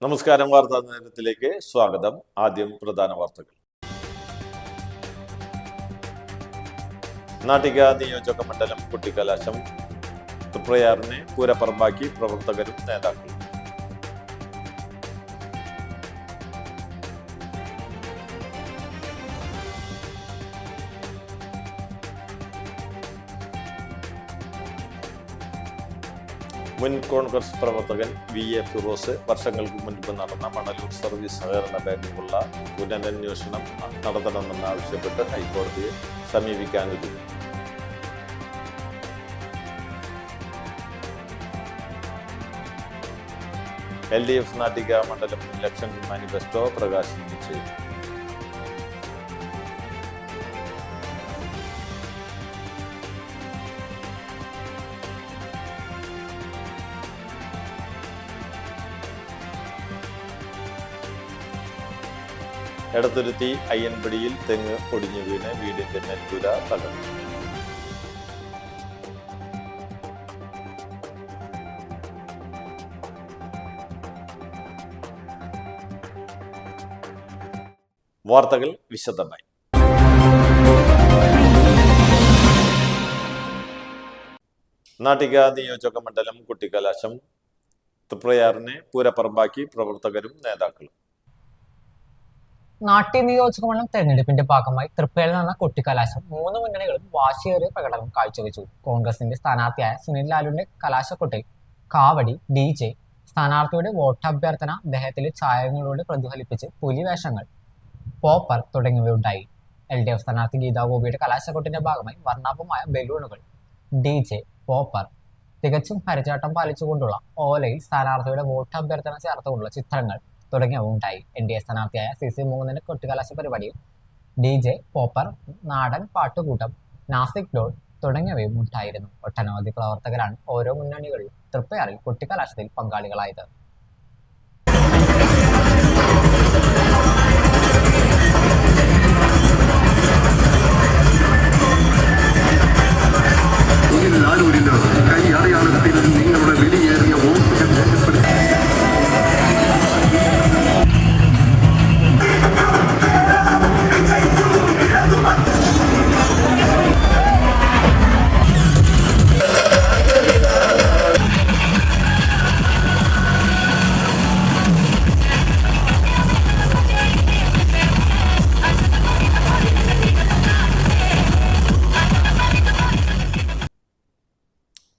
നമസ്കാരം. വാർത്താ നേരത്തിലേക്ക് സ്വാഗതം. ആദ്യം പ്രധാന വാർത്തകൾ. നാട്ടിക നിയോജക മണ്ഡലം കുട്ടിക്കലാശം തൃപ്രയാറിനെ പൂരപ്പറമ്പാക്കി പ്രവർത്തകരും നേതാക്കളും. മുൻ കോൺഗ്രസ് പ്രവർത്തകൻ VA ഫിറോസ് വർഷങ്ങൾക്ക് മുൻപ് നടന്ന മണലൂർ സർവീസ് സഹകരണ ബാങ്കിനുള്ള പുനരന്വേഷണം നടത്തണമെന്നാവശ്യപ്പെട്ട് ഹൈക്കോടതിയെ സമീപിക്കാനൊരുങ്ങി. LDF നാട്ടിക മണ്ഡലം ഇലക്ഷൻ മാനിഫെസ്റ്റോ പ്രകാശനം ചെയ്തു. എടത്തുരുത്തി അയ്യൻപടിയിൽ തെങ്ങ് ഒടിഞ്ഞു വീണ് വീടിന്റെ നെൽപ്പുര തകർന്നു. വാർത്തകൾ വിശദമായി. നാട്ടിക നിയോജക മണ്ഡലം കുട്ടിക്കലാശം തൃപ്രയാറിനെ പൂരപ്പറമ്പാക്കി പ്രവർത്തകരും നേതാക്കളും. നാട്ടി നിയോജകമണ്ഡലം തെരഞ്ഞെടുപ്പിന്റെ ഭാഗമായി തൃപ്പയിൽ നടന്ന കുട്ടിക്കലാശം 3 മുന്നണികളും വാശിയേറിയ പ്രകടനം കാഴ്ചവെച്ചു. കോൺഗ്രസിന്റെ സ്ഥാനാർത്ഥിയായ സുനിൽ ലാലുവിന്റെ കലാശക്കൊട്ടിൽ കാവടി, DJ, സ്ഥാനാർത്ഥിയുടെ വോട്ടഭ്യർത്ഥന, അദ്ദേഹത്തിലെ ചായങ്ങളിലൂടെ പ്രതിഫലിപ്പിച്ച് പുലിവേഷങ്ങൾ, പോപ്പർ തുടങ്ങിയവയുണ്ടായി. LDF സ്ഥാനാർത്ഥി ഗീതാ ഗോപിയുടെ കലാശക്കൊട്ടിന്റെ ഭാഗമായി വർണ്ണാഭമായ ബലൂണുകൾ, DJ, പോപ്പർ, തികച്ചും ഹരിചാട്ടം പാലിച്ചുകൊണ്ടുള്ള ഓലയിൽ സ്ഥാനാർത്ഥിയുടെ വോട്ടഭ്യർത്ഥന ചേർത്തുകൊണ്ടുള്ള ചിത്രങ്ങൾ തുടങ്ങിയവ ഉണ്ടായി. NDA സ്ഥാനാർത്ഥിയായ CC മോഹനന്റെ കൊട്ടിക്കലാശ പരിപാടിയിൽ DJ, പോപ്പർ, നാടൻ പാട്ടുകൂട്ടം, നാസിക് ഡോൾ തുടങ്ങിയവയും ഉണ്ടായിരുന്നു. ഒട്ടനവധി പ്രവർത്തകരാണ് ഓരോ മുന്നണികളിലും തൃപ്പയാറിൽ കൊട്ടിക്കലാശത്തിൽ പങ്കാളികളായത്.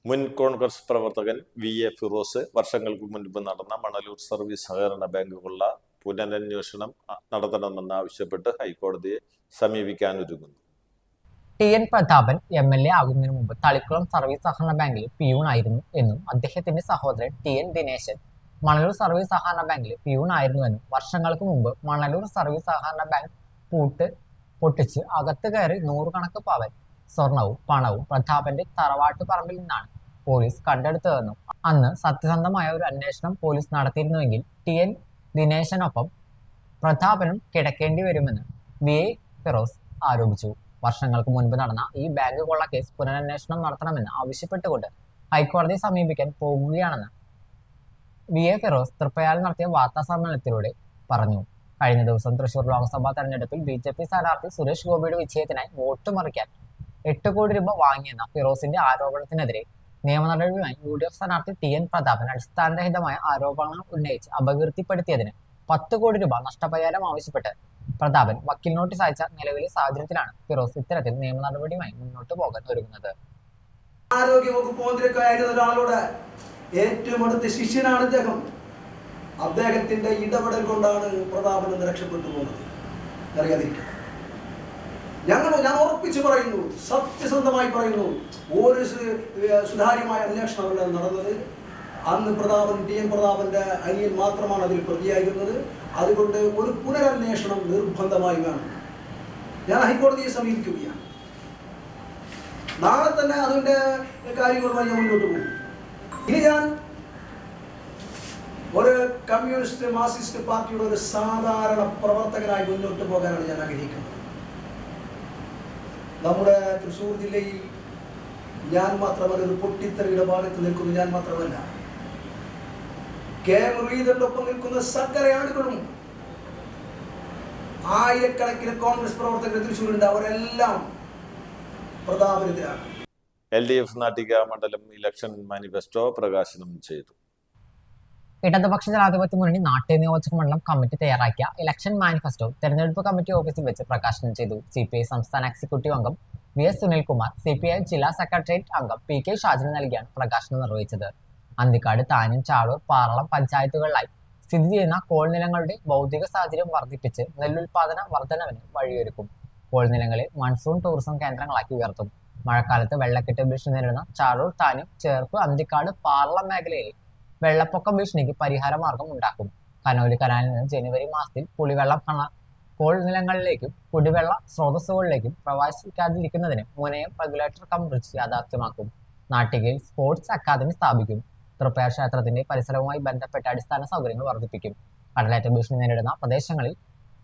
മുൻ കോൺഗ്രസ് പ്രവർത്തകൻ VA ഫിറോസ് വർഷങ്ങൾക്ക് മുൻപ് നടന്ന മണലൂർ സർവീസ് സഹകരണ ബാങ്കുള്ള പുനരന്വേഷണം നടത്തണമെന്നാവശ്യപ്പെട്ട് ഹൈക്കോടതിയെ സമീപിക്കാനൊരുങ്ങുന്നു. TN പ്രതാപൻ MLA ആകുന്നതിന് മുമ്പ് തളിക്കുളം സർവീസ് സഹകരണ ബാങ്കിൽ പിയൂൺ ആയിരുന്നു എന്നും അദ്ദേഹത്തിന്റെ സഹോദരൻ TN ദിനേശൻ മണലൂർ സർവീസ് സഹകരണ ബാങ്കിൽ പിയൂൺ ആയിരുന്നുവെന്നും വർഷങ്ങൾക്ക് മുമ്പ് മണലൂർ സർവീസ് സഹകരണ ബാങ്ക് പൊട്ടിച്ച് അകത്ത് കയറി 100 കണക്ക് പവൻ സ്വർണവും പണവും പ്രതാപന്റെ തറവാട്ട് പറമ്പിൽ നിന്നാണ് പോലീസ് കണ്ടെടുത്തതെന്നും അന്ന് സത്യസന്ധമായ ഒരു അന്വേഷണം പോലീസ് നടത്തിയിരുന്നുവെങ്കിൽ TN ദിനേശനൊപ്പം പ്രതാപനും കിടക്കേണ്ടി വരുമെന്ന് VA ഫിറോസ് ആരോപിച്ചു. വർഷങ്ങൾക്ക് മുൻപ് നടന്ന ഈ ബാങ്ക് കൊള്ള കേസ് പുനരന്വേഷണം നടത്തണമെന്ന് ആവശ്യപ്പെട്ടുകൊണ്ട് ഹൈക്കോടതിയെ സമീപിക്കാൻ പോകുകയാണെന്ന് VA ഫിറോസ് തൃപ്പയാറിൽ നടത്തിയ വാർത്താ സമ്മേളനത്തിലൂടെ പറഞ്ഞു. കഴിഞ്ഞ ദിവസം തൃശൂർ ലോക്സഭാ തെരഞ്ഞെടുപ്പിൽ BJP സ്ഥാനാർത്ഥി സുരേഷ് ഗോപിയുടെ വിജയത്തിനായി വോട്ട് മറിക്കാൻ 8 കോടി രൂപ വാങ്ങിയെന്ന ഫിറോസിന്റെ ആരോപണത്തിനെതിരെ നിയമ നടപടിയുമായി UDF സ്ഥാനാർത്ഥി TN പ്രതാപൻ അടിസ്ഥാനരഹിതമായ ആരോപണങ്ങൾ ഉന്നയിച്ച് അപകീർത്തിപ്പെടുത്തിയതിന് 10 കോടി രൂപ നഷ്ടപരിഹാരം ആവശ്യപ്പെട്ട് പ്രതാപൻ വക്കീൽ നോട്ടീസ് അയച്ച നിലവിലെ സാഹചര്യത്തിലാണ് ഫിറോസ് ഇത്തരത്തിൽ നിയമ നടപടിയുമായി മുന്നോട്ട് പോകാൻ ഒരുങ്ങുന്നത്. ആരോഗ്യവകുപ്പ് മന്ത്രിയൊക്കെയായിരുന്ന ഒരാളോട് ഏറ്റവും അടുത്ത ശിഷ്യനാണ് ഇദ്ദേഹം. അദ്ദേഹത്തിന്റെ ഇടപെടൽ കൊണ്ടാണ് പ്രതാപൻ എന്ന് രക്ഷപ്പെട്ടു പോകുന്നത്. അറിയാതിരിക്കുക, ഞാൻ ഉറപ്പിച്ചു പറയുന്നു, സത്യസന്ധമായി പറയുന്നു, ഒരു സുതാര്യമായ അന്വേഷണമല്ല നടന്നത്. അന്ന് TN പ്രതാപന്റെ അനിയൻ മാത്രമാണ് അതിൽ പ്രതിയായിരുന്നത്. അതുകൊണ്ട് ഒരു പുനരന്വേഷണം നിർബന്ധമായി വേണം. ഞാൻ ഹൈക്കോടതിയെ സമീപിക്കുകയാണ്. നാളെ തന്നെ അതിന്റെ കാര്യങ്ങളുമായി ഞാൻ മുന്നോട്ട് പോകും. ഇനി ഞാൻ ഒരു കമ്മ്യൂണിസ്റ്റ് മാർക്സിസ്റ്റ് പാർട്ടിയുടെ ഒരു സാധാരണ പ്രവർത്തകനായി മുന്നോട്ട് പോകാനാണ് ഞാൻ ആഗ്രഹിക്കുന്നത്. നമ്മുടെ തൃശ്ശൂർ ജില്ലയിൽ ഞാൻ മാത്രമല്ല, ഒരു പൊട്ടിത്തെറിയുടെ ഭാഗത്ത് നിൽക്കുന്നു ഞാൻ മാത്രമല്ല, കെ മുരളീധരന്റെ ഒപ്പം നിൽക്കുന്ന സകല ആളുകളും ആയിരക്കണക്കിന് കോൺഗ്രസ് പ്രവർത്തകർ തൃശ്ശൂരുണ്ട്. അവരെല്ലാം പ്രതാപനെതിരാണ്. LDF നാട്ടിക മണ്ഡലം ഇലക്ഷൻ മാനിഫെസ്റ്റോ പ്രകാശനം ചെയ്തു. ഇടതുപക്ഷ ജനാധിപത്യ മുന്നണി നാട്യ നിയോജക മണ്ഡലം കമ്മിറ്റി തയ്യാറാക്കിയ ഇലക്ഷൻ മാനിഫെസ്റ്റോ തെരഞ്ഞെടുപ്പ് കമ്മിറ്റി ഓഫീസിൽ വെച്ച് പ്രകാശനം ചെയ്തു. CPI സംസ്ഥാന എക്സിക്യൂട്ടീവ് അംഗം VS സുനിൽകുമാർ, CPI ജില്ലാ സെക്രട്ടേറിയറ്റ് അംഗം PK ഷാജിന് നൽകിയാണ് പ്രകാശനം നിർവഹിച്ചത്. അന്തിക്കാട്, താന്യം, ചാളൂർ, പാറളം പഞ്ചായത്തുകളിലായി സ്ഥിതി ചെയ്യുന്ന കോൾ നിലങ്ങളുടെ ഭൗതിക സാഹചര്യം വർദ്ധിപ്പിച്ച് നെല്ലുൽപാദന വർധനവിന് വഴിയൊരുക്കും. കോൾ നിലങ്ങളെ മൺസൂൺ ടൂറിസം കേന്ദ്രങ്ങളാക്കി ഉയർത്തും. മഴക്കാലത്ത് വെള്ളക്കെട്ട് ഭീഷണി നേരിടുന്ന ചാളൂർ, താന്യം, ചേർപ്പ്, അന്തിക്കാട്, പാറളം മേഖലയിൽ വെള്ളപ്പൊക്ക ഭീഷണിക്ക് പരിഹാര മാർഗം ഉണ്ടാക്കും. കനോലി കനാലിൽ നിന്ന് ജനുവരി മാസത്തിൽ പുളിവെള്ളം കോൾ നിലങ്ങളിലേക്കും കുടിവെള്ള സ്രോതസ്സുകളിലേക്കും പ്രവേശിക്കാതിരിക്കുന്നതിന് മുനയം റെഗുലേറ്റർ കം ബ്രിഡ്ജ് യാഥാർത്ഥ്യമാക്കും. നാട്ടികയിൽ സ്പോർട്സ് അക്കാദമി സ്ഥാപിക്കും. തൃപ്പയാർ ക്ഷേത്രത്തിന്റെ പരിസരവുമായി ബന്ധപ്പെട്ട അടിസ്ഥാന സൗകര്യങ്ങൾ വർദ്ധിപ്പിക്കും. കടലേറ്റ ഭീഷണി നേരിടുന്ന പ്രദേശങ്ങളിൽ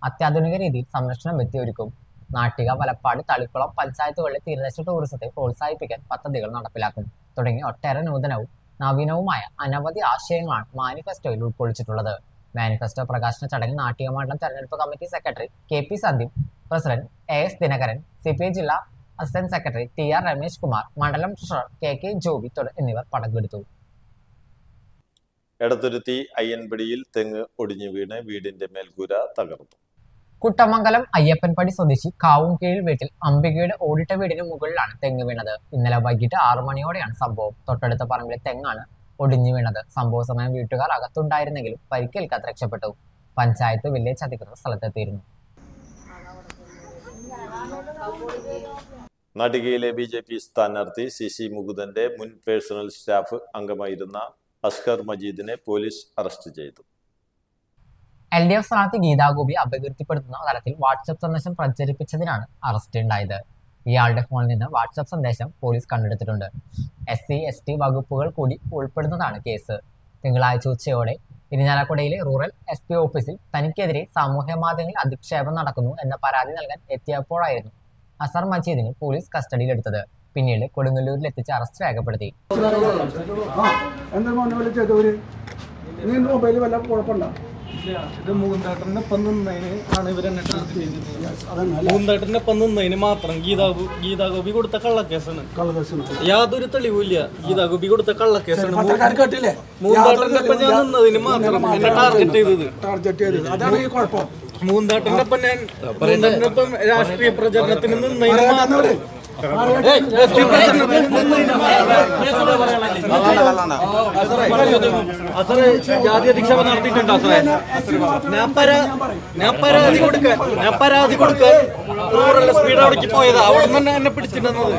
അത്യാധുനിക രീതിയിൽ സംരക്ഷണ ഭിത്തി ഒരുക്കും. നാട്ടിക, വലപ്പാട്, തളിക്കുളം പഞ്ചായത്തുകളിലെ തീരദേശ ടൂറിസത്തെ പ്രോത്സാഹിപ്പിക്കാൻ പദ്ധതികൾ നടപ്പിലാക്കും. തുടങ്ങി ഒട്ടേറെ നൂതനവും നവീനവുമായ അനവധി ആശയങ്ങളാണ് മാനിഫെസ്റ്റോയിൽ ഉൾക്കൊള്ളിച്ചിട്ടുള്ളത്. മാനിഫെസ്റ്റോ പ്രകാശന ചടങ്ങിൽ നാട്ടിക മണ്ഡലം തെരഞ്ഞെടുപ്പ് committee secretary KP Sandeep, president AS Dinakaran, CPI ജില്ലാ assistant secretary TR Ramesh Kumar, മണ്ഡലം ട്രഷറർ KK ജോബി എന്നിവർ പങ്കെടുത്തു. എടത്തുരുത്തി അയ്യൻപടിയിൽ തെങ്ങ് ഒടിഞ്ഞു വീണ് വീടിന്റെ മേൽക്കൂര തകർന്നു. കുട്ടമംഗലം അയ്യപ്പൻപടി സ്വദേശി കാവുംകീഴിൽ വീട്ടിൽ അംബികയുടെ ഓടിട്ട വീടിന് മുകളിലാണ് തെങ്ങ് വീണത്. ഇന്നലെ വൈകിട്ട് 6 മണിയോടെയാണ് സംഭവം. തൊട്ടടുത്ത പറമ്പിലെ തെങ്ങാണ് ഒടിഞ്ഞു വീണത്. സംഭവ സമയം വീട്ടുകാർ അകത്തുണ്ടായിരുന്നെങ്കിലും പരിക്കേൽക്കാതെ രക്ഷപ്പെട്ടു. പഞ്ചായത്ത്, വില്ലേജ് അധികൃതർ സ്ഥലത്തെത്തിയിരുന്നു. നാട്ടികയിലെ BJP സ്ഥാനാർത്ഥി CC മുകുന്ദന്റെ മുൻ പേഴ്സണൽ സ്റ്റാഫ് അംഗമായിരുന്ന അസ്ഹർ മജീദിനെ പോലീസ് അറസ്റ്റ് ചെയ്തു. LDF സ്ഥാനാർത്ഥി ഗീതാഗോപി അപകീർത്തിപ്പെടുത്തുന്ന തരത്തിൽ വാട്സ്ആപ്പ് സന്ദേശം പ്രചരിപ്പിച്ചതിനാണ് അറസ്റ്റ് ഉണ്ടായത്. ഇയാളുടെ ഫോണിൽ നിന്ന് വാട്സ്ആപ്പ് സന്ദേശം പോലീസ് കണ്ടെടുത്തിട്ടുണ്ട്. SC, ST വകുപ്പുകൾ കൂടി ഉൾപ്പെടുന്നതാണ് കേസ്. തിങ്കളാഴ്ച ഉച്ചയോടെ ഇരിഞ്ഞാലക്കുടയിലെ റൂറൽ SP ഓഫീസിൽ തനിക്കെതിരെ സാമൂഹ്യ മാധ്യമങ്ങളിൽ അധിക്ഷേപം നടക്കുന്നു എന്ന പരാതി നൽകാൻ എത്തിയപ്പോഴായിരുന്നു അസർ മജീദിനെ പോലീസ് കസ്റ്റഡിയിലെടുത്തത്. പിന്നീട് കൊടുങ്ങല്ലൂരിൽ എത്തിച്ച് അറസ്റ്റ് രേഖപ്പെടുത്തി. ഇത് മൂന്നാട്ടനൊപ്പം നിന്നതിന് ആണ് ഇവരെന്നെ മൂന്നാട്ടനൊപ്പം നിന്നതിന് മാത്രം ഗീതാഗോപി കൊടുത്ത കള്ളക്കേസാണ്. യാതൊരു തെളിവില്ല. ഗീതാഗോപി കൊടുത്ത കള്ളക്കേസാണ്. മൂന്നാട്ടനൊപ്പം ഞാൻ നിന്നതിന് മാത്രം എന്നെ ടാർഗറ്റ് ചെയ്തത്. മൂന്നാട്ടനൊപ്പം രാഷ്ട്രീയ പ്രചരണത്തിന് നിന്നതിന് മാത്രം ജാതി അധിക്ഷേപം നടത്തിയിട്ടുണ്ടോ? ഞാൻ പരാതി കൊടുക്കാൻ റൂറൽ സ്പീഡ് അവിടേക്ക് പോയത്. അവിടെ നിന്ന് എന്നെ പിടിച്ചിട്ടുള്ളത്.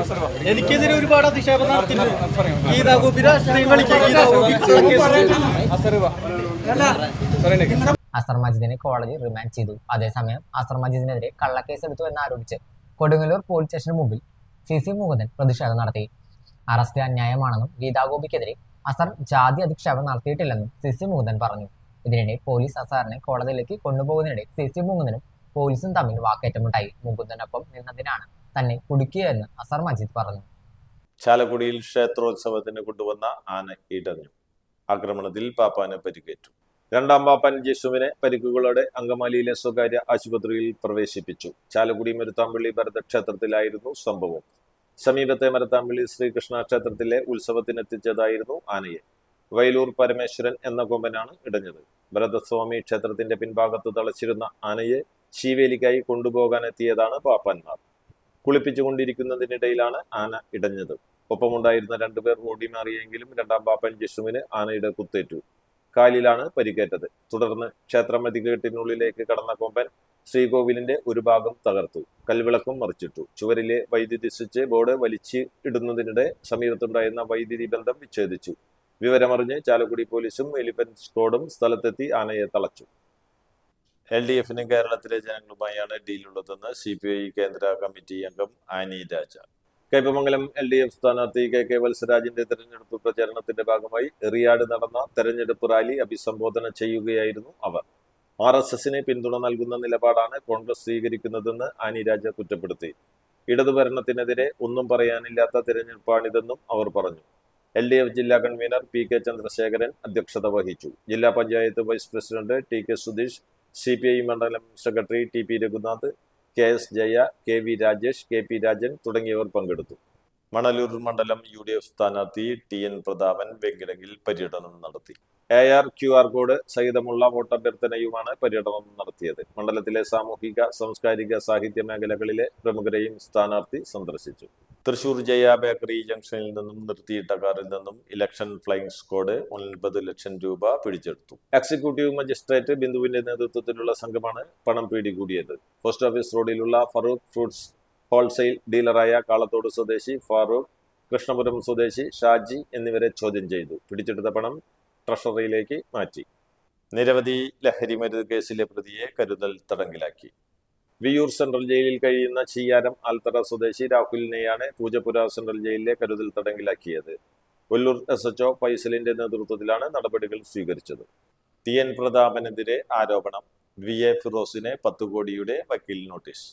എനിക്കെതിരെ ഒരുപാട് അധിക്ഷേപം നടത്തിയിട്ടുണ്ട്. ഗീതാഗോപി രാഷ്ട്രീയം കളിക്കാൻ അസർ മജീദിനെ കോടതി റിമാൻഡ് ചെയ്തു. അതേസമയം അസർ മജീദിനെതിരെ കള്ളക്കേസ് എടുത്തു എന്നാരോപിച്ച് കൊടുങ്ങല്ലൂർ പോലീസ് സ്റ്റേഷന് മുമ്പിൽ CC മുകുന്ദൻ പ്രതിഷേധം നടത്തി. അറസ്റ്റ് അന്യായമാണെന്നും ഗീതാഗോപിക്കെതിരെ അസർ ജാതി അധിക്ഷേപം നടത്തിയിട്ടില്ലെന്നും CC മുകുന്ദൻ പറഞ്ഞു. ഇതിനിടെ പോലീസ് അസറിനെ കോടതിയിലേക്ക് കൊണ്ടുപോകുന്നതിനിടെ CC മുകുന്ദനും പോലീസും തമ്മിൽ വാക്കേറ്റമുണ്ടായി. മുകുന്ദനൊപ്പം നിന്നതിനാണ് തന്നെ കുടുക്കിയതെന്ന് അസർ മജീദ് പറഞ്ഞു. ചാലക്കുടിയിൽ ക്ഷേത്രോത്സവത്തിന് കൊണ്ടുവന്ന ആന ഇടഞ്ഞു. ആക്രമണത്തിൽ പാപ്പാന് പരിക്കേറ്റു. രണ്ടാം പാപ്പാൻ ജിസുവിനെ പരിക്കുകളോടെ അങ്കമാലിയിലെ സ്വകാര്യ ആശുപത്രിയിൽ പ്രവേശിപ്പിച്ചു. ചാലക്കുടി മരുത്താമ്പള്ളി ഭരതക്ഷേത്രത്തിലായിരുന്നു സംഭവം. സമീപത്തെ മരുത്താമ്പള്ളി ശ്രീകൃഷ്ണ ക്ഷേത്രത്തിലെ ഉത്സവത്തിനെത്തിച്ചതായിരുന്നു ആനയെ. വയലൂർ പരമേശ്വരൻ എന്ന കൊമ്പനാണ് ഇടഞ്ഞത്. ഭരതസ്വാമി ക്ഷേത്രത്തിന്റെ പിൻഭാഗത്ത് തളച്ചിരുന്ന ആനയെ ശീവേലിക്കായി കൊണ്ടുപോകാനെത്തിയതാണ് പാപ്പാന്മാർ. കുളിപ്പിച്ചുകൊണ്ടിരിക്കുന്നതിനിടയിലാണ് ആന ഇടഞ്ഞത്. ഒപ്പമുണ്ടായിരുന്ന 2 പേർ ഓടിമാറിയെങ്കിലും രണ്ടാം പാപ്പൻ ജിസുവിന് ആനയുടെ കുത്തേറ്റു. കാലിലാണ് പരിക്കേറ്റത്. തുടർന്ന് ക്ഷേത്രമതികെട്ടിനുള്ളിലേക്ക് കടന്ന കൊമ്പൻ ശ്രീകോവിലിന്റെ ഒരു ഭാഗം തകർത്തു. കൽവിളക്കും മറിച്ചിട്ടു. ചുവരിലെ വൈദ്യുതി സ്വിച്ച് ബോർഡ് വലിച്ച് ഇടുന്നതിനിടെ സമീപത്തുണ്ടായിരുന്ന വൈദ്യുതി ബന്ധം വിച്ഛേദിച്ചു. വിവരമറിഞ്ഞ് ചാലക്കുടി പോലീസും എലിഫന്റ് സ്ക്വാഡും സ്ഥലത്തെത്തി ആനയെ തളച്ചു. LDFന് കേരളത്തിലെ ജനങ്ങളുമായാണ് ഡീലുള്ളതെന്ന് CPI കേന്ദ്ര കമ്മിറ്റി അംഗം ആനി രാജ. കയ്പമംഗലം LDF സ്ഥാനാർത്ഥി KK വത്സരാജിന്റെ തെരഞ്ഞെടുപ്പ് പ്രചാരണത്തിന്റെ ഭാഗമായി എറിയാട് നടന്ന തെരഞ്ഞെടുപ്പ് റാലി അഭിസംബോധന ചെയ്യുകയായിരുന്നു അവർ. RSSന് പിന്തുണ നൽകുന്ന നിലപാടാണ് കോൺഗ്രസ് സ്വീകരിക്കുന്നതെന്ന് ആനി രാജ കുറ്റപ്പെടുത്തി. ഇടതുഭരണത്തിനെതിരെ ഒന്നും പറയാനില്ലാത്ത തെരഞ്ഞെടുപ്പാണിതെന്നും അവർ പറഞ്ഞു. LDF ജില്ലാ കൺവീനർ PK ചന്ദ്രശേഖരൻ അധ്യക്ഷത വഹിച്ചു. ജില്ലാ panchayat vice president TK Sudheesh, CPI മണ്ഡലം secretary TP Raghunath, KS Jaya, KV Rajesh, KP Rajan തുടങ്ങിയവർ പങ്കെടുത്തു. മണലൂർ മണ്ഡലം UDF സ്ഥാനാർത്ഥി TN പ്രതാപൻ വെങ്കിടങ്ങിൽ പര്യടനം നടത്തി. AR QR കോഡ് സഹിതമുള്ള വോട്ടഭ്യർത്ഥനയുമാണ് പര്യടനം നടത്തിയത്. മണ്ഡലത്തിലെ സാമൂഹിക, സാംസ്കാരിക, സാഹിത്യ മേഖലകളിലെ പ്രമുഖരെയും സ്ഥാനാർത്ഥി സന്ദർശിച്ചു. തൃശൂർ ജയ ബേക്കറി ജംഗ്ഷനിൽ നിന്നും നിർത്തിയിട്ട കാറിൽ നിന്നും ഇലക്ഷൻ ഫ്ലൈയിങ് സ്ക്വാഡ് 9 ലക്ഷം രൂപ പിടിച്ചെടുത്തു. എക്സിക്യൂട്ടീവ് മജിസ്ട്രേറ്റ് ബിന്ദുവിന്റെ നേതൃത്വത്തിലുള്ള സംഘമാണ് പണം പിടികൂടിയത്. പോസ്റ്റ് ഓഫീസ് റോഡിലുള്ള ഫറൂഖ് ഫ്രൂട്ട്സ് ഹോൾസെയിൽ ഡീലറായ കാളത്തോട് സ്വദേശി ഫാറൂഖ്, കൃഷ്ണപുരം സ്വദേശി ഷാജി എന്നിവരെ ചോദ്യം ചെയ്തു. പിടിച്ചെടുത്ത പണം ട്രഷറിയിലേക്ക് മാറ്റി. നിരവധി ലഹരിമരുന്ന് കേസിലെ പ്രതിയെ കരുതൽ തടങ്കിലാക്കി. വിയൂർ സെൻട്രൽ ജയിലിൽ കഴിയുന്ന ചീയാരം ആൽത്തറ സ്വദേശി രാഹുലിനെയാണ് പൂജപ്പുര സെൻട്രൽ ജയിലിലെ കരുതൽ തടങ്കിലാക്കിയത്. കൊല്ലൂർ SHO ഫൈസലിന്റെ നേതൃത്വത്തിലാണ് നടപടികൾ സ്വീകരിച്ചത്. TN പ്രതാപനെതിരെ ആരോപണം. VA ഫിറോസിനെ 10 കോടിയുടെ വക്കീൽ നോട്ടീസ്.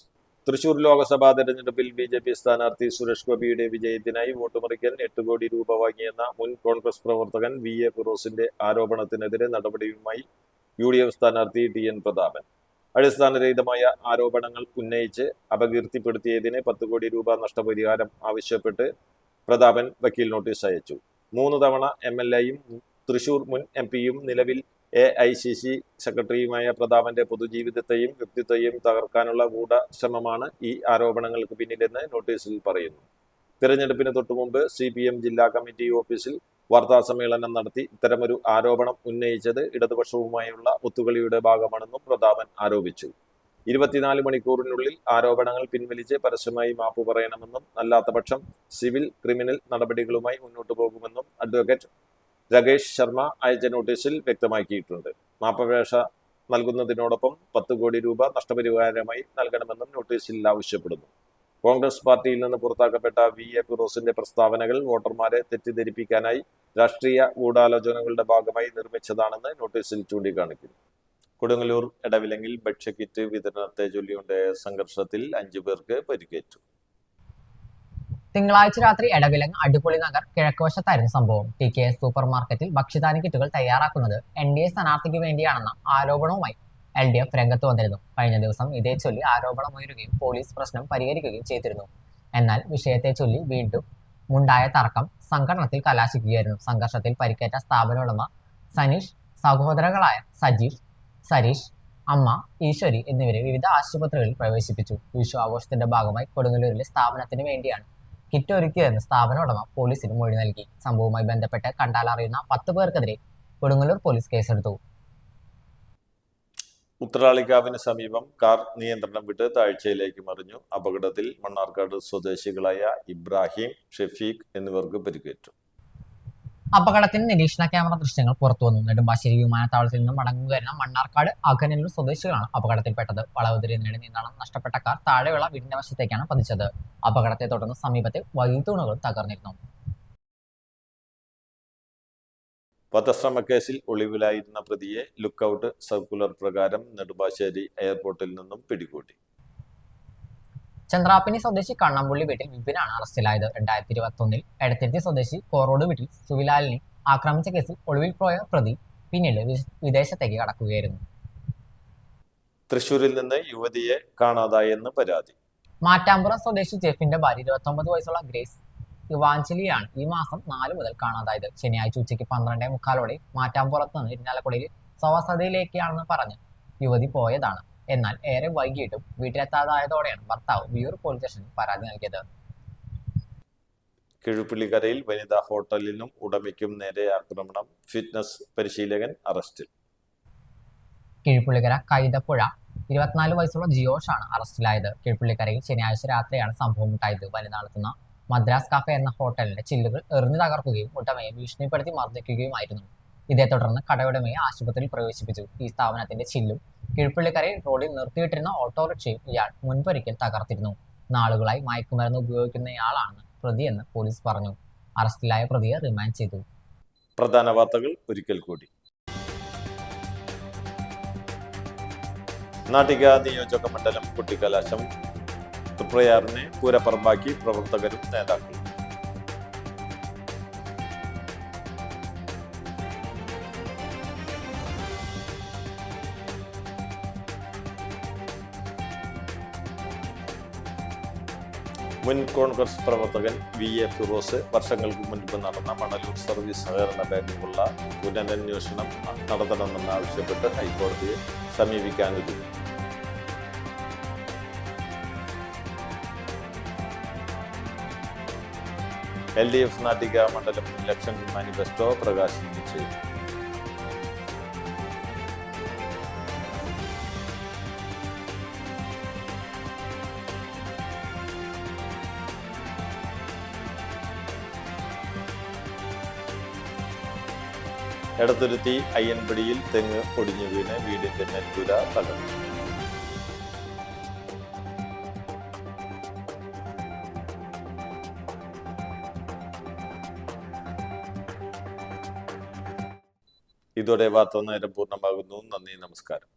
തൃശൂർ ലോക്സഭാ തെരഞ്ഞെടുപ്പിൽ BJP സ്ഥാനാർത്ഥി സുരേഷ് ഗോപിയുടെ വിജയത്തിനായി വോട്ട് മറിക്കാൻ 8 കോടി രൂപ വാങ്ങിയെന്ന മുൻ കോൺഗ്രസ് പ്രവർത്തകൻ VA ഫിറോസിന്റെ ആരോപണത്തിനെതിരെ നടപടിയുമായി UDF സ്ഥാനാർത്ഥി TN പ്രതാപൻ. അടിസ്ഥാനരഹിതമായ ആരോപണങ്ങൾ ഉന്നയിച്ച് അപകീർത്തിപ്പെടുത്തിയതിന് 10 കോടി രൂപ നഷ്ടപരിഹാരം ആവശ്യപ്പെട്ട് പ്രതാപൻ വക്കീൽ നോട്ടീസ് അയച്ചു. 3 തവണ MLAയും തൃശൂർ മുൻ MP-യും നിലവിൽ AICC സെക്രട്ടറിയുമായ പ്രതാപന്റെ പൊതുജീവിതത്തെയും വ്യക്തിത്വത്തെയും തകർക്കാനുള്ള ഗൂഢശ്രമമാണ് ഈ ആരോപണങ്ങൾക്ക് പിന്നിലെന്ന് നോട്ടീസിൽ പറയുന്നു. തിരഞ്ഞെടുപ്പിന് തൊട്ടുമുമ്പ് CPM ജില്ലാ കമ്മിറ്റി ഓഫീസിൽ വാർത്താസമ്മേളനം നടത്തി ഇത്തരമൊരു ആരോപണം ഉന്നയിച്ചത് ഇടതുപക്ഷവുമായുള്ള ഒത്തുകളിയുടെ ഭാഗമാണെന്നും പ്രതാപൻ ആരോപിച്ചു. 24 മണിക്കൂറിനുള്ളിൽ ആരോപണങ്ങൾ പിൻവലിച്ച് പരസ്യമായി മാപ്പ് പറയണമെന്നും അല്ലാത്തപക്ഷം സിവിൽ ക്രിമിനൽ നടപടികളുമായി മുന്നോട്ടു പോകുമെന്നും അഡ്വക്കേറ്റ് രകേഷ് ശർമ്മ അയച്ച നോട്ടീസിൽ വ്യക്തമാക്കിയിട്ടുണ്ട്. മാപ്പപേക്ഷ നൽകുന്നതിനോടൊപ്പം 10 കോടി രൂപ നഷ്ടപരിഹാരമായി നൽകണമെന്നും നോട്ടീസിൽ ആവശ്യപ്പെടുന്നു. കോൺഗ്രസ് പാർട്ടിയിൽ നിന്ന് പുറത്താക്കപ്പെട്ട VA ഫിറോസിന്റെ പ്രസ്താവനകൾ വോട്ടർമാരെ തെറ്റിദ്ധരിപ്പിക്കാനായി രാഷ്ട്രീയ ഗൂഢാലോചനകളുടെ ഭാഗമായി നിർമ്മിച്ചതാണെന്ന് നോട്ടീസിൽ ചൂണ്ടിക്കാണിക്കുന്നു. കൊടുങ്ങല്ലൂർ എടവിലങ്ങിൽ ഭക്ഷ്യക്കിറ്റ് വിതരണത്തെ ചൊല്ലിയുണ്ടായ സംഘർഷത്തിൽ 5 പേർക്ക് പരിക്കേറ്റു. തിങ്കളാഴ്ച രാത്രി എടവിലങ്ങ് അടിപൊളി നഗർ കിഴക്കുവശത്തായിരുന്നു സംഭവം. TKS സൂപ്പർ മാർക്കറ്റിൽ ഭക്ഷ്യധാന്യ കിറ്റുകൾ തയ്യാറാക്കുന്നത് NDA സ്ഥാനാർത്ഥിക്ക് വേണ്ടിയാണെന്ന ആരോപണവുമായി LDF രംഗത്ത് വന്നിരുന്നു. കഴിഞ്ഞ ദിവസം ഇതേ ചൊല്ലി ആരോപണമുയരുകയും പോലീസ് പ്രശ്നം പരിഹരിക്കുകയും ചെയ്തിരുന്നു. എന്നാൽ വിഷയത്തെ ചൊല്ലി വീണ്ടും ഉണ്ടായ തർക്കം സംഘടനത്തിൽ കലാശിക്കുകയായിരുന്നു. സംഘർഷത്തിൽ പരിക്കേറ്റ സ്ഥാപന ഉടമ സനീഷ്, സഹോദരങ്ങളായ സജീഷ്, സരീഷ്, അമ്മ ഈശ്വരി എന്നിവരെ വിവിധ ആശുപത്രികളിൽ പ്രവേശിപ്പിച്ചു. വിഷു ആഘോഷത്തിന്റെ ഭാഗമായി കൊടുങ്ങല്ലൂരിലെ സ്ഥാപനത്തിന് വേണ്ടിയാണ് കിറ്റ് ഒരുക്കിയതെന്ന് സ്ഥാപന ഉടമ പോലീസിന് മൊഴി നൽകി. സംഭവവുമായി ബന്ധപ്പെട്ട് കണ്ടാലറിയുന്ന 10 പേർക്കെതിരെ കൊടുങ്ങല്ലൂർ പോലീസ് കേസെടുത്തു. ഉത്രാളിക്കാവിന് സമീപം കാർ നിയന്ത്രണം വിട്ട് താഴ്ചയിലേക്ക് മറിഞ്ഞു. അപകടത്തിൽ മണ്ണാർക്കാട് സ്വദേശികളായ ഇബ്രാഹിം, ഷെഫീഖ് എന്നിവർക്ക് പരിക്കേറ്റു. അപകടത്തിന് നിരീക്ഷണ ക്യാമറ ദൃശ്യങ്ങൾ പുറത്തുവന്നു. നെടുമ്പാശ്ശേരി വിമാനത്താവളത്തിൽ നിന്ന് മടങ്ങുകയായിരുന്ന മണ്ണാർക്കാട് അകനല്ലൂർ സ്വദേശികളാണ് അപകടത്തിൽപ്പെട്ടത്. വളവ് തിരിയുന്നതിനിടെ നിയന്ത്രണം നഷ്ടപ്പെട്ട കാർ താഴെയുള്ള വീടിന്റെ വശത്തേക്കാണ് പതിച്ചത്. അപകടത്തെ തുടർന്ന് സമീപത്തെ വൈദ്യുതി തൂണുകൾ തകർന്നിരുന്നു. വധശ്രമക്കേസിൽ ഒളിവിലായിരുന്ന പ്രതിയെ ലുക്കൌട്ട് സർക്കുലർ പ്രകാരം നെടുമ്പാശ്ശേരി എയർപോർട്ടിൽ നിന്നും പിടികൂടി. ചന്ദ്രാപ്പിനി സ്വദേശി കണ്ണമ്പുള്ളി വീട്ടിൽ വിപിനാണ് അറസ്റ്റിലായത്. 2021 എടത്തിരുത്തി സ്വദേശി കോറോഡ് വീട്ടിൽ സുവിലാലിനെ ആക്രമിച്ച കേസിൽ ഒളിവിൽ പോയ പ്രതി പിന്നീട് വിദേശത്തേക്ക് കടക്കുകയായിരുന്നു. തൃശൂരിൽ നിന്ന് യുവതിയെ കാണാതായെന്ന് പരാതി. മാറ്റാമ്പുറം സ്വദേശി ജെഫിന്റെ ഭാര്യ 29 വയസ്സുള്ള ഗ്രേസ് ഇവാഞ്ചലിയാണ് ഈ മാസം 4 മുതൽ കാണാതായത്. ശനിയാഴ്ച ഉച്ചയ്ക്ക് 12:45 മാറ്റാമ്പുറത്ത് നിന്ന് ഇരിഞ്ഞാലക്കുടയിൽ സ്വവസതിയിലേക്കാണെന്ന് പറഞ്ഞ് യുവതി പോയതാണ്. എന്നാൽ ഏറെ വൈകിട്ടും വീട്ടിലെത്താതായതോടെയാണ് ഭർത്താവ് വിയൂർ പോലീസ് സ്റ്റേഷനിൽ പരാതി നൽകിയത്. കിഴുപ്പിള്ളിക്കരയിൽ വനിതാ ഹോട്ടലിനും ഉടമയ്ക്കും നേരെ ആക്രമണം. ഫിറ്റ്നസ് പരിശീലകൻ അറസ്റ്റിൽ. കിഴുപ്പിള്ളിക്കര കൈതപ്പുഴ 24 വയസ്സുള്ള ജിയോഷാണ് അറസ്റ്റിലായത്. കിഴുപ്പിള്ളിക്കരയിൽ ശനിയാഴ്ച രാത്രിയാണ് സംഭവം ഉണ്ടായത്. വനിത നടത്തുന്ന മദ്രാസ് കാഫെ എന്ന ഹോട്ടലിന്റെ ചില്ലുകൾ എറിഞ്ഞു തകർക്കുകയും ഉടമയെ ഭീഷണിപ്പെടുത്തി മർദ്ദിക്കുകയുമായിരുന്നു. ഇതേ തുടർന്ന് കടയുടമയെ ആശുപത്രിയിൽ പ്രവേശിപ്പിച്ചു. ഈ സ്ഥാപനത്തിന്റെ ചില്ലും കിഴുപ്പിള്ളിക്കരയിൽ റോഡിൽ നിർത്തിയിട്ടിരുന്ന ഓട്ടോറിക്ഷയും ഇയാൾ മുൻപൊരിക്കൽ തകർത്തിരുന്നു. നാളുകളായി മയക്കുമരുന്ന് ഉപയോഗിക്കുന്നയാളാണ് പ്രതിയെന്ന് പോലീസ് പറഞ്ഞു. അറസ്റ്റിലായ പ്രതിയെ റിമാൻഡ് ചെയ്തു. പ്രധാന വാർത്തകൾ ഒരിക്കൽ കൂടി. നാട്ടിക നിയോജക മണ്ഡലം കുട്ടിക്കലാശം തൃപ്രയാറിനെ പൂരപ്പറമ്പാക്കി പ്രവർത്തകരും നേതാക്കളും. മുൻ കോൺഗ്രസ് പ്രവർത്തകൻ VA ഫിറോസ് വർഷങ്ങൾക്ക് മുൻപ് നടന്ന മണലൂർ സർവീസ് സഹകരണ ബാങ്കിലുള്ള പുനരന്വേഷണം നടത്തണമെന്നാവശ്യപ്പെട്ട് ഹൈക്കോടതിയെ സമീപിക്കാനൊരുങ്ങി. LDF നാട്ടിക മണ്ഡലം ഇലക്ഷൻ മാനിഫെസ്റ്റോ പ്രകാശനം ചെയ്തു. എടത്തുരുത്തി അയ്യൻപടിയിൽ തെങ്ങ് ഒടിഞ്ഞു വീണ് വീടിന്റെ മേൽക്കൂര തകർന്നു. ഇതോടെ വാർത്താ നേരം പൂർണ്ണമാകുന്നു. നന്ദി, നമസ്കാരം.